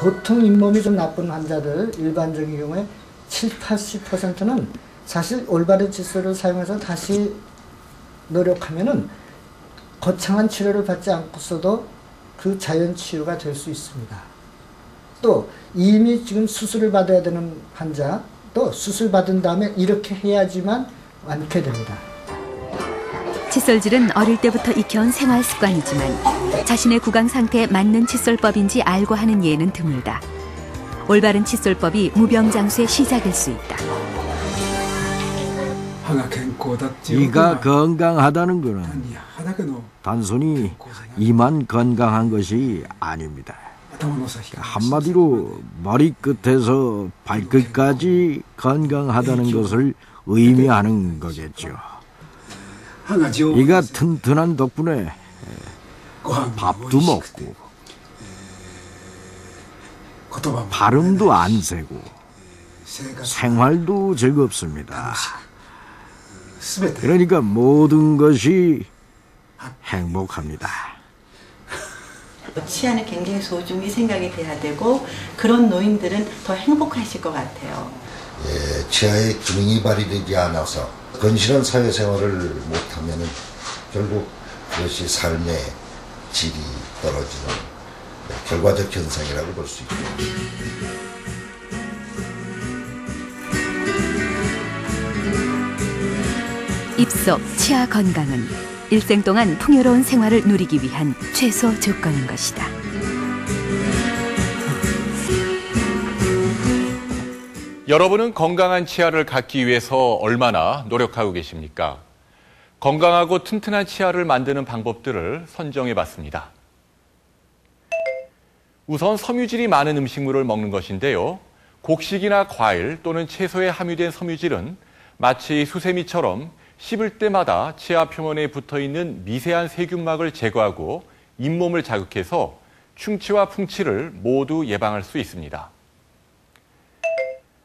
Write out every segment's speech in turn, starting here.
보통 잇몸이 좀 나쁜 환자들 일반적인 경우에 70~80%는 사실 올바른 칫솔을 사용해서 다시 노력하면은 거창한 치료를 받지 않고서도 그 자연 치유가 될 수 있습니다. 또 이미 지금 수술을 받아야 되는 환자, 또 수술 받은 다음에 이렇게 해야지만 완쾌 됩니다. 칫솔질은 어릴 때부터 익혀온 생활 습관이지만 자신의 구강 상태에 맞는 칫솔법인지 알고 하는 예는 드물다. 올바른 칫솔법이 무병장수의 시작일 수 있다. 이가 건강하다는 것은 단순히 이만 건강한 것이 아닙니다. 한마디로 머리끝에서 발끝까지 건강하다는 것을 의미하는 거겠죠. 이가 튼튼한 덕분에 밥도 먹고 발음도 안 새고 생활도 즐겁습니다. 그러니까 모든 것이 행복합니다. 치아는 굉장히 소중히 생각이 돼야 되고 그런 노인들은 더 행복하실 것 같아요. 예, 치아의 기능이 발휘되지 않아서 건실한 사회생활을 못하면 결국 그것이 삶의 질이 떨어지는 결과적 현상이라고 볼 수 있죠. 입속 치아 건강은 일생 동안 풍요로운 생활을 누리기 위한 최소 조건인 것이다. 여러분은 건강한 치아를 갖기 위해서 얼마나 노력하고 계십니까? 건강하고 튼튼한 치아를 만드는 방법들을 선정해 봤습니다. 우선 섬유질이 많은 음식물을 먹는 것인데요. 곡식이나 과일 또는 채소에 함유된 섬유질은 마치 수세미처럼 씹을 때마다 치아 표면에 붙어있는 미세한 세균막을 제거하고 잇몸을 자극해서 충치와 풍치를 모두 예방할 수 있습니다.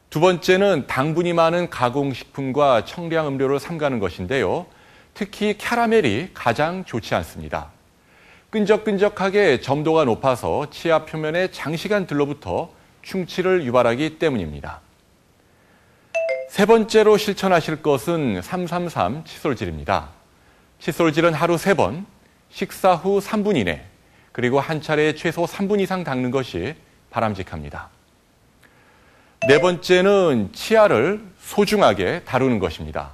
두 번째는 당분이 많은 가공식품과 청량 음료를 삼가는 것인데요. 특히 캐러멜이 가장 좋지 않습니다. 끈적끈적하게 점도가 높아서 치아 표면에 장시간 들러붙어 충치를 유발하기 때문입니다. 세 번째로 실천하실 것은 333 칫솔질입니다. 칫솔질은 하루 3번, 식사 후 3분 이내, 그리고 한 차례에 최소 3분 이상 닦는 것이 바람직합니다. 네 번째는 치아를 소중하게 다루는 것입니다.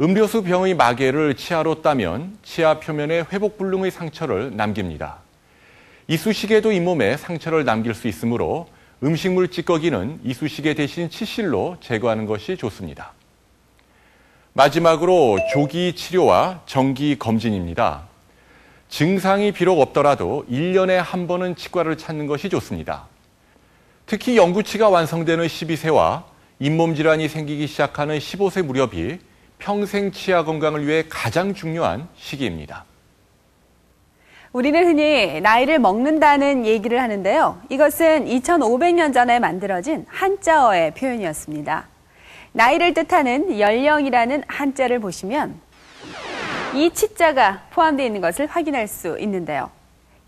음료수 병의 마개를 치아로 따면 치아 표면에 회복불능의 상처를 남깁니다. 이쑤시개도 잇몸에 상처를 남길 수 있으므로 음식물 찌꺼기는 이쑤시개 대신 치실로 제거하는 것이 좋습니다. 마지막으로 조기 치료와 정기 검진입니다. 증상이 비록 없더라도 1년에 한 번은 치과를 찾는 것이 좋습니다. 특히 영구치가 완성되는 12세와 잇몸 질환이 생기기 시작하는 15세 무렵이 평생 치아 건강을 위해 가장 중요한 시기입니다. 우리는 흔히 나이를 먹는다는 얘기를 하는데요. 이것은 2500년 전에 만들어진 한자어의 표현이었습니다. 나이를 뜻하는 연령이라는 한자를 보시면 이 치자가 포함되어 있는 것을 확인할 수 있는데요.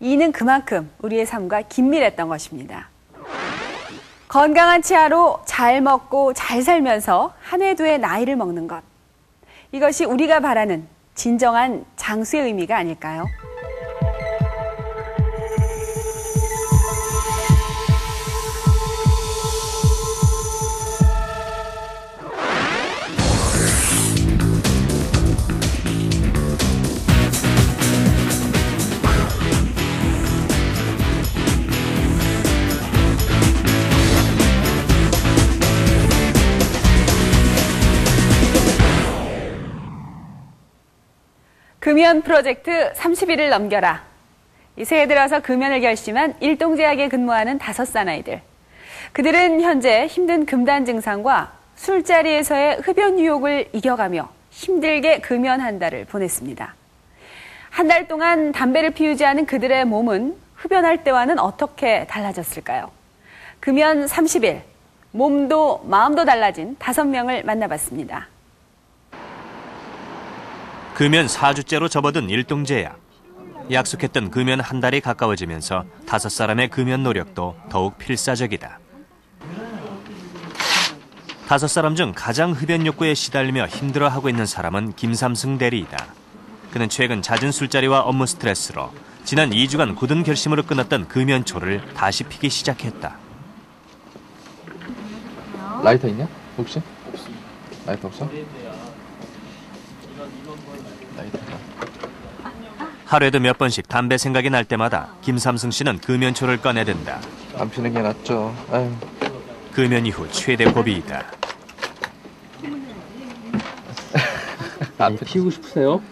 이는 그만큼 우리의 삶과 긴밀했던 것입니다. 건강한 치아로 잘 먹고 잘 살면서 한 해 두 해 나이를 먹는 것. 이것이 우리가 바라는 진정한 장수의 의미가 아닐까요? 금연 프로젝트 30일을 넘겨라. 새해 들어서 금연을 결심한 일동제약에 근무하는 5사나이들. 그들은 현재 힘든 금단 증상과 술자리에서의 흡연 유혹을 이겨가며 힘들게 금연 한 달을 보냈습니다. 한 달 동안 담배를 피우지 않은 그들의 몸은 흡연할 때와는 어떻게 달라졌을까요? 금연 30일, 몸도 마음도 달라진 5명을 만나봤습니다. 금연 4주째로 접어든 일동제약. 약속했던 금연 한 달이 가까워지면서 5사람의 금연 노력도 더욱 필사적이다. 5사람 중 가장 흡연 욕구에 시달리며 힘들어하고 있는 사람은 김삼승 대리이다. 그는 최근 잦은 술자리와 업무 스트레스로 지난 2주간 굳은 결심으로 끊었던 금연초를 다시 피기 시작했다. 라이터 있냐? 혹시? 없습니다. 라이터 없어? 하루에도 몇 번씩 담배 생각이 날 때마다 김삼승 씨는 금연초를 꺼내든다. 안 피는 게 낫죠. 아유. 금연 이후 최대 고비이다. 안 피우고 싶으세요?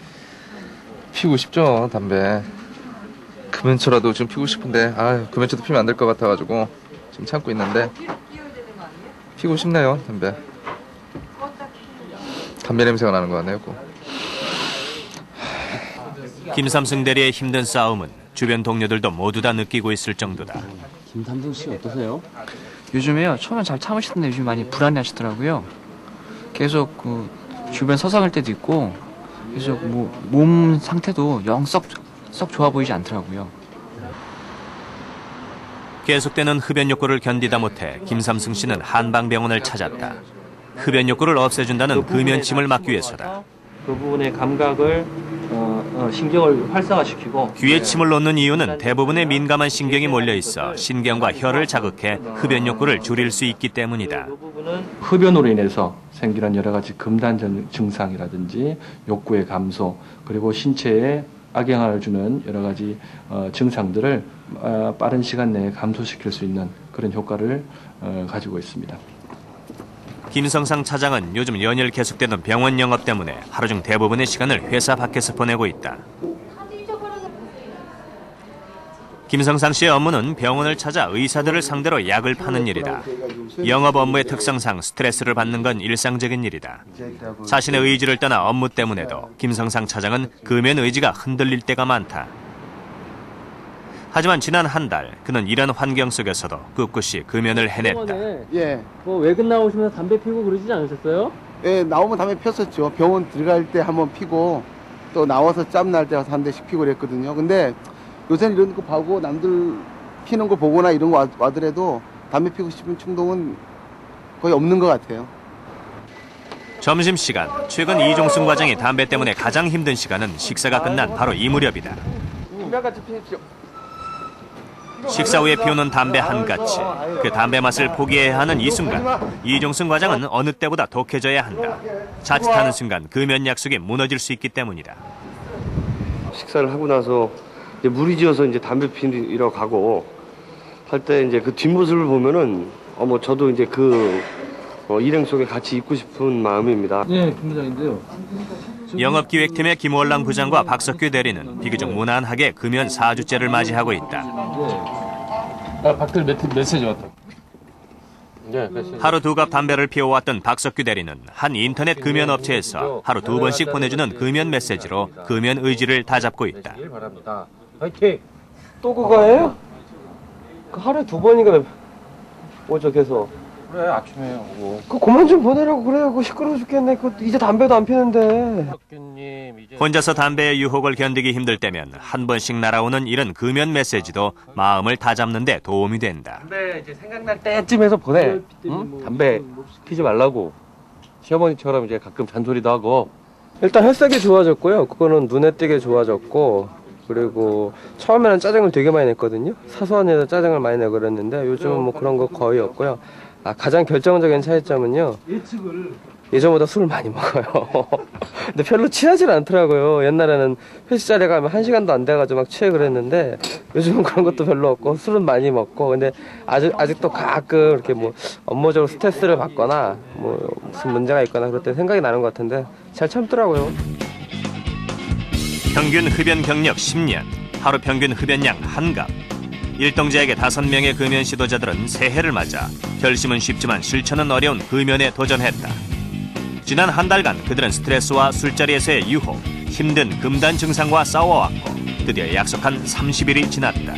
피우고 싶죠, 담배. 금연초라도 좀 피우고 싶은데, 금연초도 피우면 안 될 것 같아가지고 지금 참고 있는데 피우고 싶네요, 담배. 담배 냄새가 나는 것 같네요, 꼭. 김삼승 대리의 힘든 싸움은 주변 동료들도 모두 다 느끼고 있을 정도다. 김삼승 씨 어떠세요? 요즘에요. 처음엔 잘 참으시던데 요즘 많이 불안해하시더라고요. 계속 주변 서성할 때도 있고, 계속 몸 상태도 썩 좋아 보이지 않더라고요. 계속되는 흡연 욕구를 견디다 못해 김삼승 씨는 한방병원을 찾았다. 흡연 욕구를 없애준다는 금연침을 막기 위해서다. 그 부분의 감각을 신경을 활성화시키고 귀에 침을 놓는 이유는 대부분의 민감한 신경이 몰려있어 신경과 혀를 자극해 흡연 욕구를 줄일 수 있기 때문이다. 흡연으로 인해서 생기는 여러 가지 금단 증상이라든지 욕구의 감소, 그리고 신체에 악영향을 주는 여러 가지 증상들을 빠른 시간 내에 감소시킬 수 있는 그런 효과를 가지고 있습니다. 김성상 차장은 요즘 연일 계속되는 병원 영업 때문에 하루 중 대부분의 시간을 회사 밖에서 보내고 있다. 김성상 씨의 업무는 병원을 찾아 의사들을 상대로 약을 파는 일이다. 영업 업무의 특성상 스트레스를 받는 건 일상적인 일이다. 자신의 의지를 떠나 업무 때문에도 김성상 차장은 금연 의지가 흔들릴 때가 많다. 하지만 지난 한 달 그는 이런 환경 속에서도 꿋꿋이 금연을 해냈다. 예. 외근 나오시면서 담배 피우고 그러시지 않으셨어요? 예, 나오면 담배 폈었죠. 병원 들어갈 때 한번 피고 또 나와서 짬 날 때 가서 한 대씩 피고 그랬거든요. 근데 요새는 이런 거 보고 남들 피는 거 보거나 이런 거 와더라도 담배 피고 싶은 충동은 거의 없는 것 같아요. 점심시간, 최근 이종승 과장이 담배 때문에 가장 힘든 시간은 식사가 끝난 바로 이 무렵이다. 같이 피십시오. 식사 후에 피우는 담배 한 가치, 그 담배 맛을 포기해야 하는 이 순간, 이종승 과장은 어느 때보다 독해져야 한다. 자칫하는 순간 금연 약속이 무너질 수 있기 때문이다. 식사를 하고 나서 이제 무리지어서 이제 담배 피러 가고 할 때 이제 그 뒷모습을 보면은 저도 이제 일행 속에 같이 있고 싶은 마음입니다. 네, 본부장인데요. 영업기획팀의 김월랑 부장과 박석규 대리는 비교적 무난하게 금연 4주째를 맞이하고 있다. 박들 메시지 왔다. 하루 2갑 담배를 피워왔던 박석규 대리는 한 인터넷 금연 업체에서 하루 2번씩 보내주는 금연 메시지로 금연 의지를 다잡고 있다. 화이팅! 또 그거예요? 하루에 2번인가 오죠 계속. 그래, 아침에 오고. 그만 좀 보내라고 그래요. 시끄러워 죽겠네. 이제 담배도 안 피는데. 혼자서 담배의 유혹을 견디기 힘들 때면 한 번씩 날아오는 이런 금연 메시지도 마음을 다잡는 데 도움이 된다. 담배 이제 생각날 때쯤에서 보내. 응? 담배 피지 말라고. 시어머니처럼 이제 가끔 잔소리도 하고. 일단 혈색이 좋아졌고요. 그거는 눈에 띄게 좋아졌고. 그리고 처음에는 짜증을 되게 많이 냈거든요. 사소한 일에도 짜증을 많이 내고 그랬는데 요즘은 그런 거 거의 없고요. 가장 결정적인 차이점은요. 예전보다 술을 많이 먹어요. 근데 별로 취하질 않더라고요. 옛날에는 회식 자리에 가면 1시간도 안 돼가지고 막 취해 그랬는데 요즘은 그런 것도 별로 없고 술은 많이 먹고 근데 아직도 가끔 이렇게 업무적으로 스트레스를 받거나 무슨 문제가 있거나 그럴 때 생각이 나는 것 같은데 잘 참더라고요. 평균 흡연 경력 10년, 하루 평균 흡연량 1갑. 일동자에게 5명의 금연 시도자들은 새해를 맞아 결심은 쉽지만 실천은 어려운 금연에 도전했다. 지난 한 달간 그들은 스트레스와 술자리에서의 유혹, 힘든 금단 증상과 싸워왔고 드디어 약속한 30일이 지났다.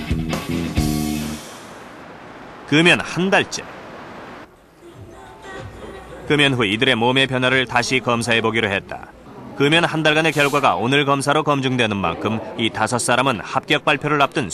금연 한 달째. 금연 후 이들의 몸의 변화를 다시 검사해보기로 했다. 금연 한 달간의 결과가 오늘 검사로 검증되는 만큼 이 5사람은 합격 발표를 앞둔